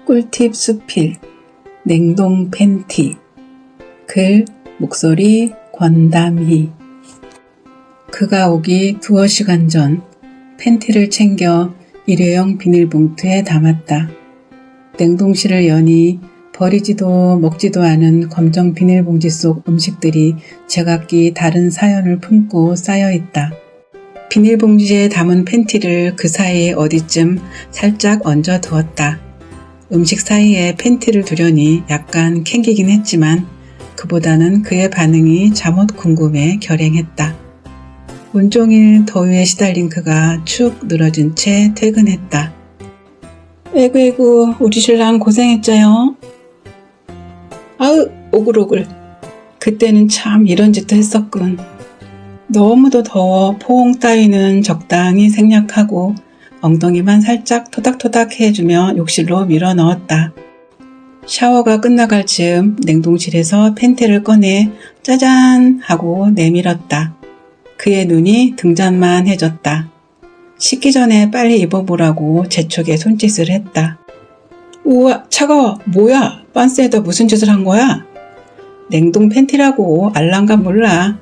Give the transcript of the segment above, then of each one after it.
꿀팁 수필 냉동 팬티. 글 목소리 권담희. 그가 오기 두어 시간 전 팬티를 챙겨 일회용 비닐봉투에 담았다. 냉동실을 여니 버리지도 먹지도 않은 검정 비닐봉지 속 음식들이 제각기 다른 사연을 품고 쌓여있다. 비닐봉지에 담은 팬티를 그 사이에 어디쯤 살짝 얹어 두었다. 음식 사이에 팬티를 두려니 약간 캥기긴 했지만 그보다는 그의 반응이 잠옷 궁금해 결행했다. 온종일 더위에 시달린 그가 축 늘어진 채 퇴근했다. 에구 우리 신랑 고생했죠요. 아으 오글오글. 그때는 참 이런 짓도 했었군. 너무도 더워 포옹 따위는 적당히 생략하고 엉덩이만 살짝 토닥토닥 해주며 욕실로 밀어 넣었다. 샤워가 끝나갈 즈음 냉동실에서 팬티를 꺼내 짜잔 하고 내밀었다. 그의 눈이 등잔만 해졌다. 씻기 전에 빨리 입어보라고 재촉에 손짓을 했다. 우와 차가워. 뭐야? 빤스에다 무슨 짓을 한 거야? 냉동 팬티라고 알랑가 몰라.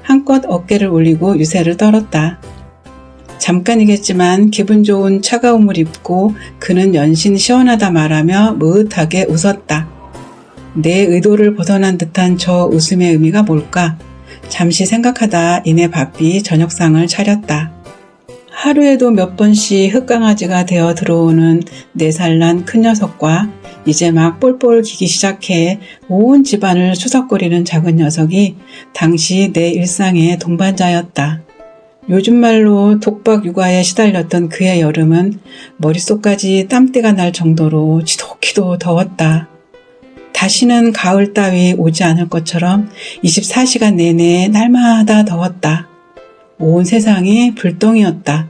한껏 어깨를 올리고 유세를 떨었다. 잠깐이겠지만 기분 좋은 차가움을 입고 그는 연신 시원하다 말하며 무릇하게 웃었다. 내 의도를 벗어난 듯한 저 웃음의 의미가 뭘까? 잠시 생각하다 이내 바삐 저녁상을 차렸다. 하루에도 몇 번씩 흙강아지가 되어 들어오는 4살 난 큰 녀석과 이제 막 볼볼 기기 시작해 온 집안을 수석거리는 작은 녀석이 당시 내 일상의 동반자였다. 요즘 말로 독박 육아에 시달렸던 그의 여름은 머릿속까지 땀띠가 날 정도로 지독히도 더웠다. 다시는 가을 따위 오지 않을 것처럼 24시간 내내 날마다 더웠다. 온 세상이 불똥이었다.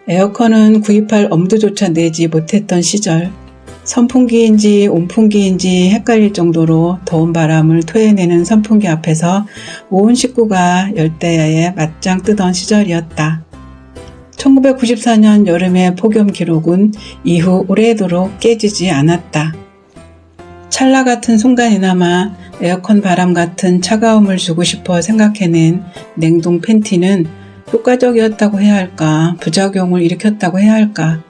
에어컨은 구입할 엄두조차 내지 못했던 시절, 선풍기인지 온풍기인지 헷갈릴 정도로 더운 바람을 토해내는 선풍기 앞에서 온 식구가 열대야에 맞짱 뜨던 시절이었다. 1994년 여름의 폭염 기록은 이후 오래도록 깨지지 않았다. 찰나 같은 순간이나마 에어컨 바람 같은 차가움을 주고 싶어 생각해낸 냉동 팬티는 효과적이었다고 해야 할까, 부작용을 일으켰다고 해야 할까.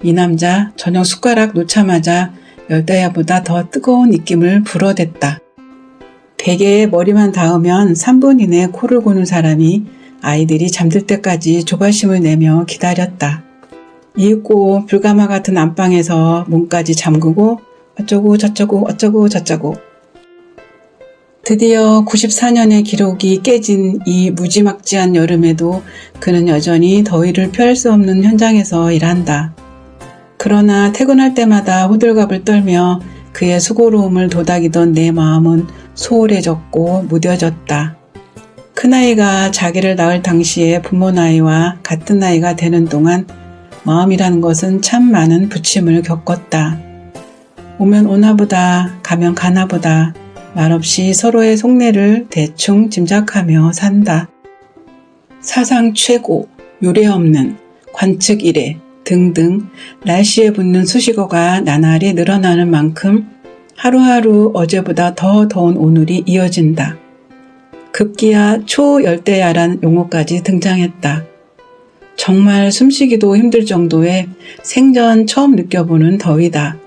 이 남자 저녁 숟가락 놓자마자 열대야보다 더 뜨거운 입김을 불어댔다. 베개에 머리만 닿으면 3분 이내 코를 고는 사람이 아이들이 잠들 때까지 조바심을 내며 기다렸다. 이윽고 불가마 같은 안방에서 문까지 잠그고 어쩌고 저쩌고 드디어 94년의 기록이 깨진 이 무지막지한 여름에도 그는 여전히 더위를 피할 수 없는 현장에서 일한다. 그러나 퇴근할 때마다 호들갑을 떨며 그의 수고로움을 도닥이던 내 마음은 소홀해졌고 무뎌졌다. 큰아이가 자기를 낳을 당시에 부모 나이와 같은 나이가 되는 동안 마음이라는 것은 참 많은 부침을 겪었다. 오면 오나보다 가면 가나보다 말없이 서로의 속내를 대충 짐작하며 산다. 사상 최고, 유례없는, 관측 이래 등등 날씨에 붙는 수식어가 나날이 늘어나는 만큼 하루하루 어제보다 더 더운 오늘이 이어진다. 급기야 초열대야란 용어까지 등장했다. 정말 숨쉬기도 힘들 정도의 생전 처음 느껴보는 더위다.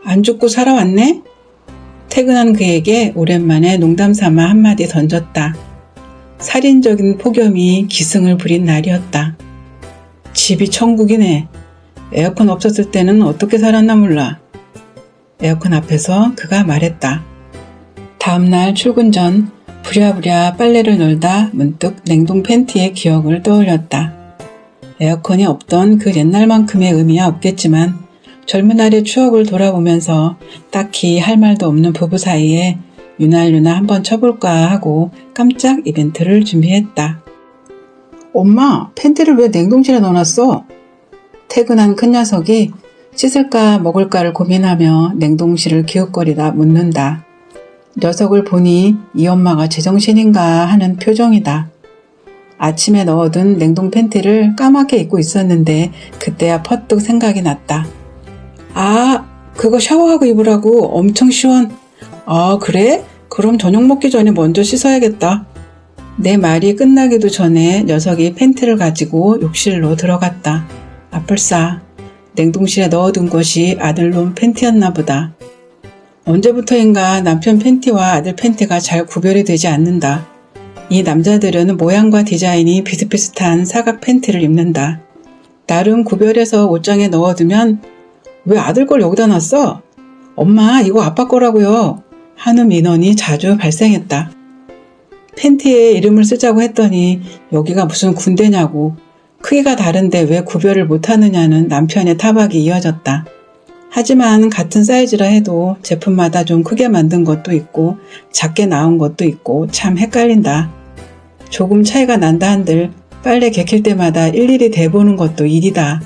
안 죽고 살아왔네? 퇴근한 그에게 오랜만에 농담삼아 한마디 던졌다. 살인적인 폭염이 기승을 부린 날이었다. 집이 천국이네. 에어컨 없었을 때는 어떻게 살았나 몰라. 에어컨 앞에서 그가 말했다. 다음날 출근 전 부랴부랴 빨래를 널다 문득 냉동 팬티의 기억을 떠올렸다. 에어컨이 없던 그 옛날만큼의 의미야 없겠지만 젊은 날의 추억을 돌아보면서 딱히 할 말도 없는 부부 사이에 유날유나 한번 쳐볼까 하고 깜짝 이벤트를 준비했다. 엄마, 팬티를 왜 냉동실에 넣어놨어? 퇴근한 큰 녀석이 씻을까 먹을까를 고민하며 냉동실을 기웃거리다 묻는다. 녀석을 보니 이 엄마가 제정신인가 하는 표정이다. 아침에 넣어둔 냉동 팬티를 까맣게 입고 있었는데 그때야 퍼뜩 생각이 났다. 아, 그거 샤워하고 입으라고. 엄청 시원. 아, 그래? 그럼 저녁 먹기 전에 먼저 씻어야겠다. 내 말이 끝나기도 전에 녀석이 팬티를 가지고 욕실로 들어갔다. 아뿔싸. 냉동실에 넣어둔 것이 아들놈 팬티였나 보다. 언제부터인가 남편 팬티와 아들 팬티가 잘 구별이 되지 않는다. 이 남자들은 모양과 디자인이 비슷비슷한 사각 팬티를 입는다. 나름 구별해서 옷장에 넣어두면 왜 아들 걸 여기다 놨어? 엄마, 이거 아빠 거라고요. 하는 민원이 자주 발생했다. 팬티에 이름을 쓰자고 했더니 여기가 무슨 군대냐고, 크기가 다른데 왜 구별을 못하느냐는 남편의 타박이 이어졌다. 하지만 같은 사이즈라 해도 제품마다 좀 크게 만든 것도 있고 작게 나온 것도 있고 참 헷갈린다. 조금 차이가 난다 한들 빨래 개킬 때마다 일일이 대보는 것도 일이다.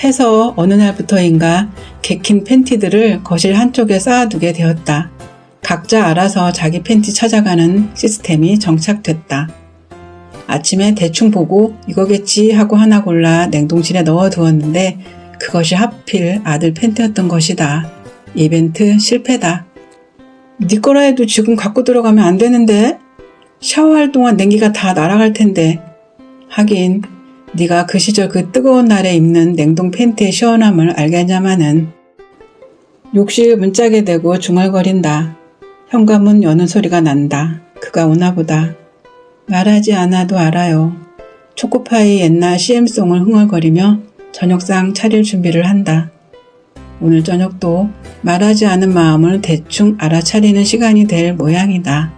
해서 어느 날부터인가 개킨 팬티들을 거실 한쪽에 쌓아두게 되었다. 각자 알아서 자기 팬티 찾아가는 시스템이 정착됐다. 아침에 대충 보고 이거겠지 하고 하나 골라 냉동실에 넣어두었는데 그것이 하필 아들 팬티였던 것이다. 이벤트 실패다. 네 거라 해도 지금 갖고 들어가면 안 되는데? 샤워할 동안 냉기가 다 날아갈 텐데. 하긴 네가 그 시절 그 뜨거운 날에 입는 냉동 팬티의 시원함을 알겠냐마는. 욕실 문짝에 대고 중얼거린다. 현관문 여는 소리가 난다. 그가 오나보다. 말하지 않아도 알아요. 초코파이 옛날 CM송을 흥얼거리며 저녁상 차릴 준비를 한다. 오늘 저녁도 말하지 않은 마음을 대충 알아차리는 시간이 될 모양이다.